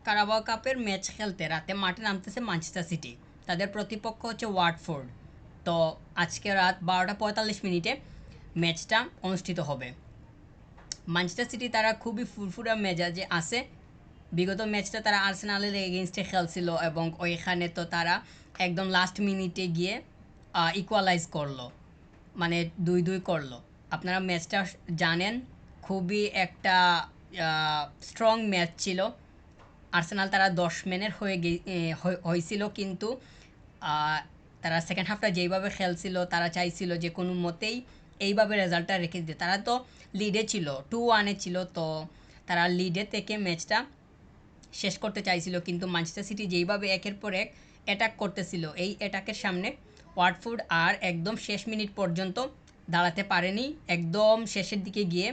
Carabao কাপের match খেলতে রাতে মাঠে নামতেছে ম্যানচেস্টার সিটি। তাদের প্রতিপক্ষ হচ্ছে ওয়াটফোর্ড। তো আজকে রাত 12টা 45 মিনিটে ম্যাচটা অনুষ্ঠিত হবে। ম্যানচেস্টার সিটি তারা খুবই ফুরফুরা মেজাজে আছে। বিগত ম্যাচটা তারা আর্সেনালের এগেনস্টে খেলছিল এবং ওইখানে তো তারা একদম লাস্ট মিনিটে গিয়ে ইকুয়ালাইজ করলো, মানে 2-2 করলো। আপনারা ম্যাচটা জানেন, খুবই একটা স্ট্রং ম্যাচ ছিল। আর্সেনাল তারা 10 ম্যানের হয়েছিল, কিন্তু আহ, তারা সেকেন্ড হাফটা যেইভাবে খেলছিল তারা চাইছিল যে কোনো মতেই এইভাবে রেজাল্টটা রেখে দিতে। তারা তো লিডে ছিল, 2-1 ছিল, তো তারা লিডে থেকে ম্যাচটা শেষ করতে চাইছিল, কিন্তু ম্যানচেস্টার সিটি যেইভাবে একের পর এক অ্যাটাক করতেছিল, এই অ্যাটাকের সামনে ওয়াটফোর্ড আর একদম শেষ মিনিট পর্যন্ত দাঁড়াতে পারেনি। একদম শেষের দিকে গিয়ে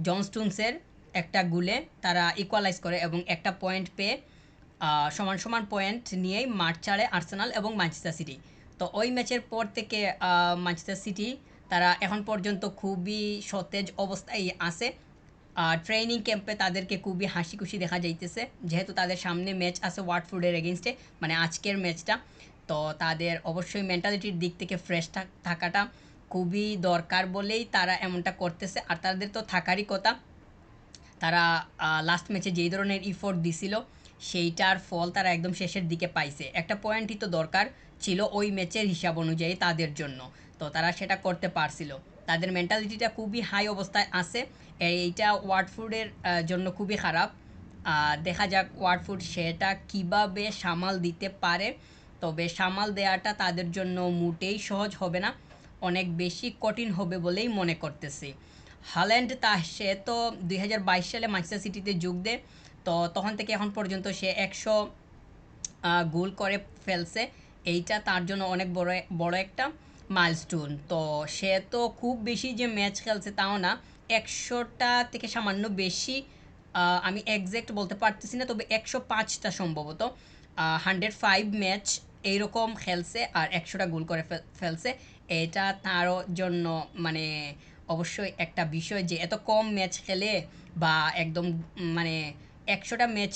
জন স্টোনসের একটা গোলে তারা ইকুয়ালাইজ করে এবং একটা পয়েন্ট পেয়ে সমান সমান পয়েন্ট নিয়েই মাঠ ছাড়ে আর্সেনাল এবং ম্যানচেস্টার সিটি। তো ওই ম্যাচের পর থেকে ম্যানচেস্টার সিটি তারা এখন পর্যন্ত খুবই সতেজ অবস্থায় আছে। ট্রেনিং ক্যাম্পে তাদেরকে খুবই হাসি খুশি দেখা যাইতেছে, যেহেতু তাদের সামনে ম্যাচ আছে ওয়াটফোর্ডের এগেনস্টে, মানে আজকের ম্যাচটা। তো তাদের অবশ্যই মেন্টালিটির দিক থেকে ফ্রেশ থাকাটা খুবই দরকার বলেই তারা এমনটা করতেছে, আর তাদের তো থাকারই কথা। তারা লাস্ট ম্যাচে যেই ধরনের ইফোর্ট দিছিল সেইটার ফল তারা একদম শেষের দিকে পাইছে। একটা পয়েন্টই তো দরকার ছিল ওই ম্যাচের হিসাব অনুযায়ী তাদের জন্য, তো তারা সেটা করতে পারছিল। তাদের মেন্টালিটিটা খুবই হাই অবস্থায় আছে। এইটা ওয়াটফোর্ডের জন্য খুবই খারাপ। দেখা যাক ওয়াটফোর্ড সেটা কিভাবে সামাল দিতে পারে। তবে সামাল দেওয়াটা তাদের জন্য মোটেই সহজ হবে না, অনেক বেশি কঠিন হবে বলেই মনে করতেছি। হাল্যান্ড সে তো 2022 সালে ম্যানচেস্টার সিটিতে যোগ দেয়। তো তখন থেকে এখন পর্যন্ত সে 100 গোল করে ফেলছে। এইটা তার জন্য অনেক বড় বড় একটা মাইলস্টোন। তো সে তো খুব বেশি যে ম্যাচ খেলছে তাও না, 100টা থেকে সামান্য বেশি। আমি এক্স্যাক্ট বলতে পারতেছি না, তবে 105টা সম্ভবত, 105 ম্যাচ এইরকম খেলছে আর 100টা গোল করে ফেলছে। এটা তারও জন্য মানে অবশ্যই একটা বিষয় যে এত কম ম্যাচ খেলে বা একদম মানে 100টা ম্যাচ,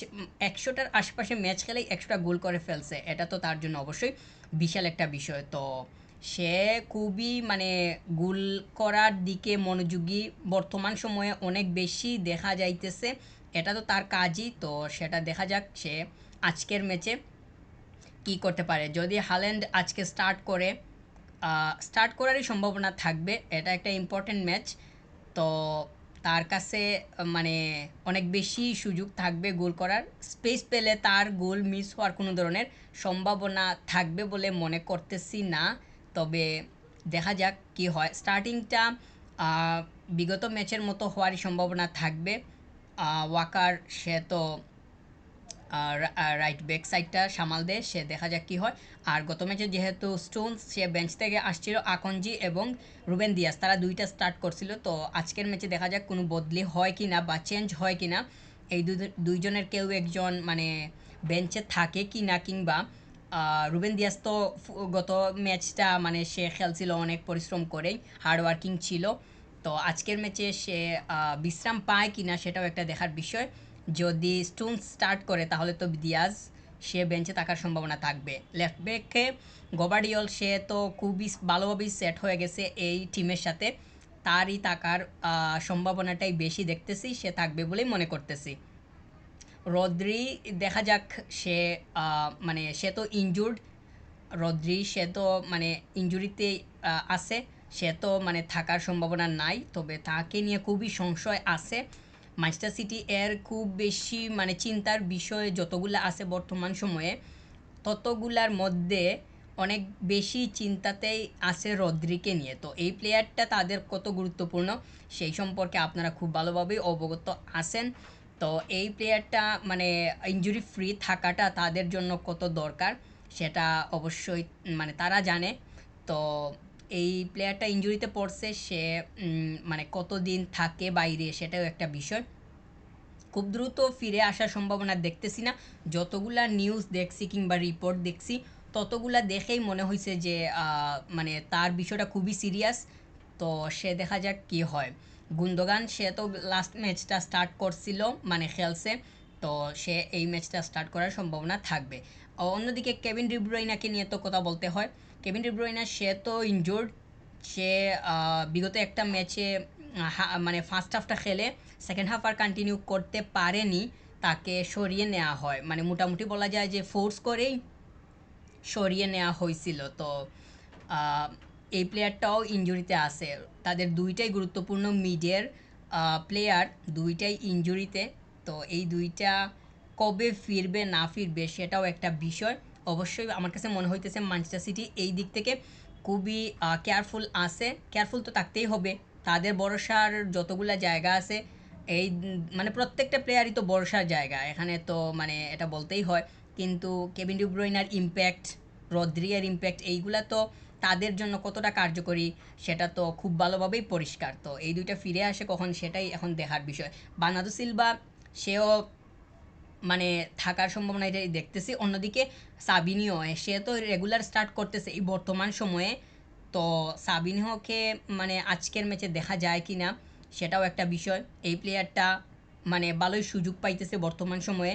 100টার আশেপাশে ম্যাচ খেলেই 100টা গোল করে ফেলছে, এটা তো তার জন্য অবশ্যই বিশাল একটা বিষয়। তো সে খুবই মানে গোল করার দিকে মনোযোগী বর্তমান সময়ে অনেক বেশি দেখা যাইতেছে। এটা তো তার কাজই, তো সেটা দেখা যাক সে আজকের ম্যাচে কি করতে পারে। যদি হাল্যান্ড আজকে স্টার্ট করারই সম্ভাবনা থাকবে, এটা একটা ইম্পর্টেন্ট ম্যাচ। তো তার কাছে মানে অনেক বেশি সুযোগ থাকবে গোল করার। স্পেস পেলে তার গোল মিস হওয়ার কোনো ধরনের সম্ভাবনা থাকবে বলে মনে করতেছি না। তবে দেখা যাক কি হয়। স্টার্টিংটা বিগত ম্যাচের মতো হওয়ারই সম্ভাবনা থাকবে। ওয়াকার সে তো রাইট ব্যাক সাইডটা সামাল দেয়, সে দেখা যাক কী হয়। আর গত ম্যাচে যেহেতু স্টোনস সে বেঞ্চ থেকে আসছিল, আকনজি এবং রুবেন দিয়াস তারা দুইটা স্টার্ট করছিল। তো আজকের ম্যাচে দেখা যাক কোনো বদলি হয় কি না বা চেঞ্জ হয় কি না, এই দুইজনের কেউ একজন মানে বেঞ্চে থাকে কি না, কিংবা রুবেন দিয়াস তো গত ম্যাচটা মানে সে খেলছিল অনেক পরিশ্রম করেই, হার্ডওয়ার্কিং ছিল। তো আজকের ম্যাচে সে বিশ্রাম পায় কি না সেটাও একটা দেখার বিষয়। যদি স্টোন স্টার্ট করে তাহলে তো দিয়াজ সে বেঞ্চে থাকার সম্ভাবনা থাকবে। লেফট ব্যাকে গোবার্ডিওল সে তো খুবই ভালোভাবেই সেট হয়ে গেছে এই টিমের সাথে, তারই থাকার সম্ভাবনাটাই বেশি দেখতেছি, সে থাকবে বলেই মনে করতেছি। রদ্রি দেখা যাক সে মানে সে তো ইনজুর্ড। রদ্রি সে তো মানে ইনজুরিতে আছে, সে তো মানে থাকার সম্ভাবনা নাই, তবে তাকে নিয়ে খুবই সংশয় আছে। ম্যানচেস্টার সিটি এর খুব বেশি মানে চিন্তার বিষয় যতগুলো আছে বর্তমান সময়ে, ততগুলার মধ্যে অনেক বেশি চিন্তাতেই আছে রদ্রিকে নিয়ে। তো এই প্লেয়ারটা তাদের কত গুরুত্বপূর্ণ সেই সম্পর্কে আপনারা খুব ভালোভাবেই অবগত আছেন। তো এই প্লেয়ারটা মানে ইনজুরি ফ্রি থাকাটা তাদের জন্য কত দরকার সেটা অবশ্যই মানে তারা জানে। তো এই প্লেয়ারটা ইনজুরিতে পড়ছে, সে মানে কতদিন থাকে বাইরে সেটাও একটা বিষয়। খুব দ্রুত ফিরে আসার সম্ভাবনা দেখতেছি না। যতগুলা নিউজ দেখছি কিংবা রিপোর্ট দেখছি ততগুলা দেখেই মনে হয়েছে যে মানে তার বিষয়টা খুবই সিরিয়াস। তো সে দেখা যাক কি হয়। গুন্দোগান সে তো লাস্ট ম্যাচটা স্টার্ট করছিল মানে খেলছে, তো সে এই ম্যাচটা স্টার্ট করার সম্ভাবনা থাকবে। অন্যদিকে কেভিন ডি ব্রুইনাকে নিয়ে তো কথা বলতে হয়। কেভিন ডি ব্রুইনা সে তো ইনজুর্ড। সে বিগত একটা ম্যাচে মানে ফার্স্ট হাফটা খেলে সেকেন্ড হাফ আর কন্টিনিউ করতে পারেনি, তাকে সরিয়ে নেওয়া হয়, মানে মোটামুটি বলা যায় যে ফোর্স করেই সরিয়ে নেওয়া হয়েছিল। তো আহ, এই প্লেয়ারটাও ইনজুরিতে আছে। তাদের দুইটাই গুরুত্বপূর্ণ মিডের প্লেয়ার, দুইটাই ইনজুরিতে। তো এই দুইটা কবে ফিরবে না ফিরবে সেটাও একটা বিষয়। অবশ্যই আমার কাছে মনে হইতেছে ম্যানচেস্টার সিটি এই দিক থেকে খুবই কেয়ারফুল আছে। কেয়ারফুল তো থাকতেই হবে, তাদের ভরসার যতগুলা জায়গা আছে এই মানে প্রত্যেকটা প্লেয়ারই তো ভরসার জায়গা এখানে, তো মানে এটা বলতেই হয়। কিন্তু কেভিন ডি ব্রুইনার ইম্প্যাক্ট, রদ্রিগের ইম্প্যাক্ট, এইগুলা তো তাদের জন্য কতটা কার্যকরী সেটা তো খুব ভালোভাবেই পরিষ্কার। তো এই দুইটা ফিরে আসে কখন সেটাই এখন দেখার বিষয়। বার্নার্ডো সিলভা সেও মানে থাকার সম্ভাবনা এটাই দেখতেছি। অন্যদিকে সাবিনিও সে তো রেগুলার স্টার্ট করতেছে এই বর্তমান সময়ে। তো সাবিনিওকে মানে আজকের ম্যাচে দেখা যায় কি না সেটাও একটা বিষয়। এই প্লেয়ারটা মানে ভালোই সুযোগ পাইতেছে বর্তমান সময়ে,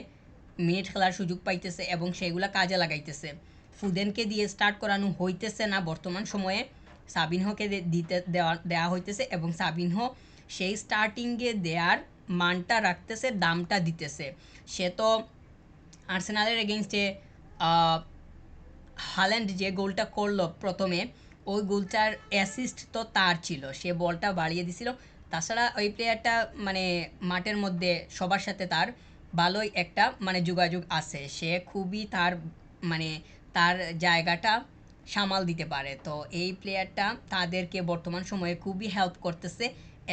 মিনিট খেলার সুযোগ পাইতেছে এবং সেগুলা কাজে লাগাইতেছে। ফুদেনকে দিয়ে স্টার্ট করানো হইতেছে না বর্তমান সময়ে, সাবিনহোকে দিতে দেওয়া হইতেছে এবং সাবিনহো সেই স্টার্টিংয়ে দেওয়ার মানটা রাখতেছে, দামটা দিতেছে। সে তো আর্সেনালের এগেনস্টে হাল্যান্ড যে গোলটা করলো প্রথমে, ওই গোলটার অ্যাসিস্ট তো তার ছিল, সে বলটা বাড়িয়ে দিছিল। তাছাড়া ওই প্লেয়ারটা মানে মাঠের মধ্যে সবার সাথে তার ভালোই একটা মানে যোগাযোগ আছে, সে খুবই তার মানে তার জায়গাটা সামাল দিতে পারে। তো এই প্লেয়ারটা তাদেরকে বর্তমান সময়ে খুবই হেল্প করতেছে,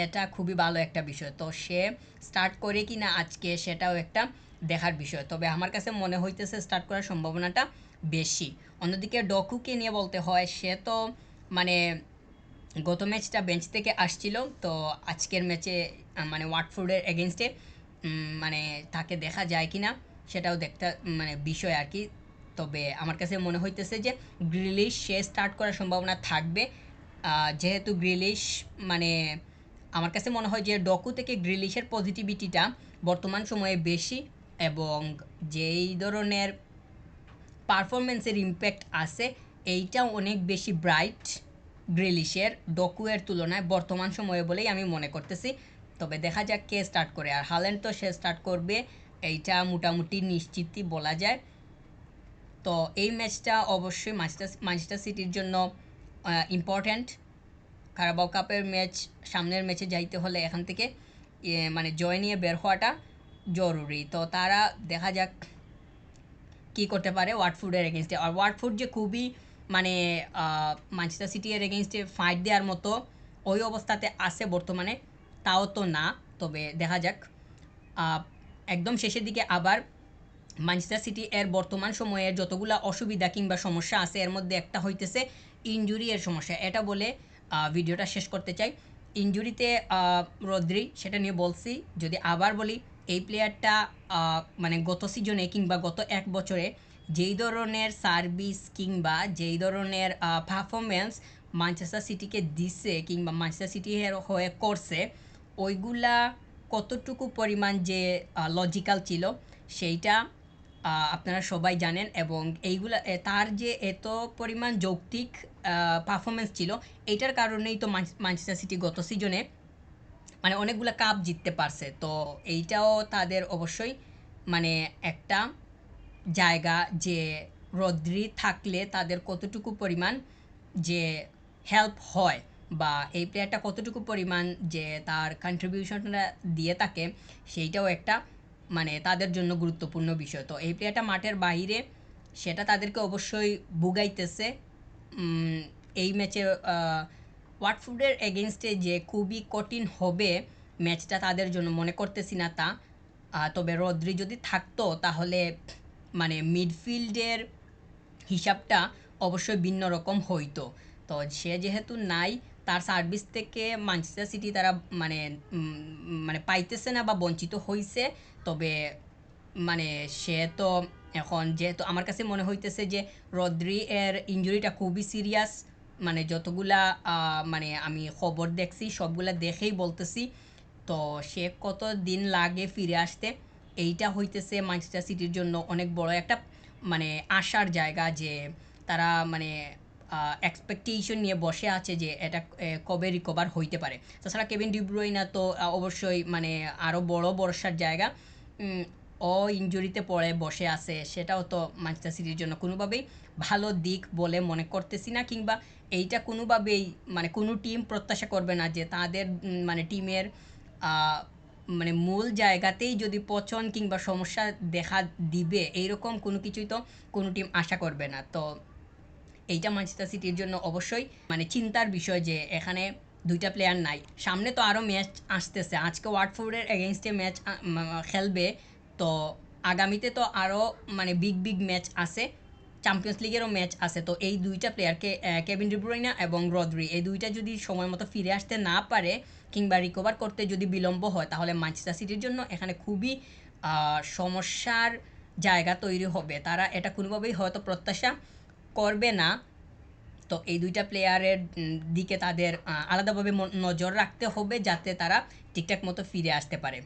এটা খুবই ভালো একটা বিষয়। তো সে স্টার্ট করে কি না আজকে সেটাও একটা দেখার বিষয়, তবে আমার কাছে মনে হইতেছে স্টার্ট করার সম্ভাবনাটা বেশি। অন্যদিকে ডকুকে নিয়ে বলতে হয়, সে তো মানে গত ম্যাচটা বেঞ্চ থেকে আসছিল, তো আজকের ম্যাচে মানে ওয়াটফোর্ডের এগেনস্টে মানে তাকে দেখা যায় কি না সেটাও দেখতে মানে বিষয় আর কি। তবে আমার কাছে মনে হইতেছে যে গ্রিলিশ সে স্টার্ট করার সম্ভাবনা থাকবে, যেহেতু গ্রিলিশ মানে আমার কাছে মনে হয় যে ডকু থেকে গ্রিলিশের পজিটিভিটিটা বর্তমান সময়ে বেশি, এবং যেই ধরনের পারফরমেন্সের ইম্প্যাক্ট আছে এইটা অনেক বেশি ব্রাইট গ্রিলিশের ডকুয়ের তুলনায় বর্তমান সময়ে বলেই আমি মনে করতেছি। তবে দেখা যাক কে স্টার্ট করে, আর হাল্যান্ড তো সে স্টার্ট করবে এইটা মোটামুটি নিশ্চিতই বলা যায়। তো এই ম্যাচটা অবশ্যই ম্যানচেস্টার সিটির জন্য ইম্পর্ট্যান্ট। কারাবাও কাপের ম্যাচ, সামনের ম্যাচে যাইতে হলে এখান থেকে মানে জয় নিয়ে বের হওয়াটা জরুরি। তো তারা দেখা যাক কী করতে পারে ওয়াটফোর্ডের এগেনস্টে। আর ওয়াটফোর্ড যে খুবই মানে ম্যানচেস্টার সিটির এগেনস্টে ফাইট দেওয়ার মতো ওই অবস্থাতে আছে বর্তমানে তাও তো না, তবে দেখা যাক। আহ, একদম শেষের দিকে আবার ম্যানচেস্টার সিটি এর বর্তমান সময়ে যতগুলা অসুবিধা কিংবা সমস্যা আছে এর মধ্যে একটা হইতেছে ইনজুরি এর সমস্যা, এটা বলে ভিডিওটা শেষ করতে চাই। ইনজুরিতে রদ্রি সেটা নিয়ে বলছি, যদি আবার বলি এই প্লেয়ারটা মানে গত সিজনে কিংবা গত এক বছরে যেই ধরনের সার্ভিস কিংবা যেই ধরনের পারফরমেন্স ম্যানচেস্টার সিটিকে দিছে কিংবা ম্যানচেস্টার সিটি হয়ে করছে, ওইগুলা কতটুকু পরিমাণ যে লজিক্যাল ছিল সেইটা আপনারা সবাই জানেন। এবং এইগুলা তার যে এত পরিমাণ যৌক্তিক পারফরমেন্স ছিল, এইটার কারণেই তো ম্যানচেস্টার সিটি গত সিজনে মানে অনেকগুলো কাপ জিততে পারছে। তো এইটাও তাদের অবশ্যই মানে একটা জায়গা যে রদ্রি থাকলে তাদের কতটুকু পরিমাণ যে হেল্প হয়, বা এই প্লেয়ারটা কতটুকু পরিমাণ যে তার কন্ট্রিবিউশনটা দিয়ে থাকে সেইটাও একটা মানে তাদের জন্য গুরুত্বপূর্ণ বিষয়। তো এই প্লেয়ারটা মাঠের বাইরে সেটা তাদেরকে অবশ্যই ভুগাইতেছে। এই ম্যাচে ওয়াটফোর্ডের এগেনস্টে যে খুবই কঠিন হবে ম্যাচটা তাদের জন্য মনে করতেছি না তা। তবে রদ্রি যদি থাকতো তাহলে মানে মিডফিল্ডের হিসাবটা অবশ্যই ভিন্ন রকম হইতো। তো সে যেহেতু নাই, তার সার্ভিস থেকে ম্যানচেস্টার সিটি তারা মানে মানে পাইতেছে না বা বঞ্চিত হইছে। তবে মানে সে তো এখন যেহেতু আমার কাছে মনে হইতেছে যে রদ্রি এর ইনজুরিটা খুবই সিরিয়াস, মানে যতগুলা মানে আমি খবর দেখছি সবগুলা দেখেই বলতেছি। তো সে কত দিন লাগে ফিরে আসতে এইটা হইতেছে ম্যানচেস্টার সিটির জন্য অনেক বড় একটা মানে আশার জায়গা, যে তারা মানে এক্সপেকটেশন নিয়ে বসে আছে যে এটা কবে রিকভার হইতে পারে। তাছাড়া কেভিন ডি ব্রুইনা তো অবশ্যই মানে আরও বড় ভরসার জায়গা। উম, ও ইনজুরিতে পড়ে বসে আছে, সেটাও তো ম্যানচেস্টার সিটির জন্য কোনোভাবেই ভালো দিক বলে মনে করতেছি না, কিংবা এইটা কোনোভাবেই মানে কোনো টিম প্রত্যাশা করবে না যে তাদের মানে টিমের মানে মূল জায়গাতেই যদি পচন কিংবা সমস্যা দেখা দিবে, এইরকম কোনো কিছুই তো কোনো টিম আশা করবে না। তো এইটা ম্যানচেস্টার সিটির জন্য অবশ্যই মানে চিন্তার বিষয় যে এখানে দুইটা প্লেয়ার নাই। সামনে তো আরও ম্যাচ আসতেছে, আজকে ওয়াটফোর্ডের এগেনস্টে ম্যাচ খেলবে। তো আগামীতে তো আরও মানে বিগ বিগ ম্যাচ আছে, চ্যাম্পিয়ন্স লিগেরও ম্যাচ আছে। তো এই দুইটা প্লেয়ারকে কেভিন ডি ব্রুইনা এবং রদ্রি, এই দুইটা যদি সময় মতো ফিরে আসতে না পারে কিংবা রিকভার করতে যদি বিলম্ব হয়, তাহলে ম্যানচেস্টার সিটির জন্য এখানে খুবই সমস্যার জায়গা তৈরি হবে। তারা এটা কোনোভাবেই হয়তো প্রত্যাশা করবে না। তো এই দুইটা প্লেয়ারের দিকে তাদের আলাদাভাবে নজর রাখতে হবে যাতে তারা ঠিকঠাক মতো ফিরে আসতে পারে।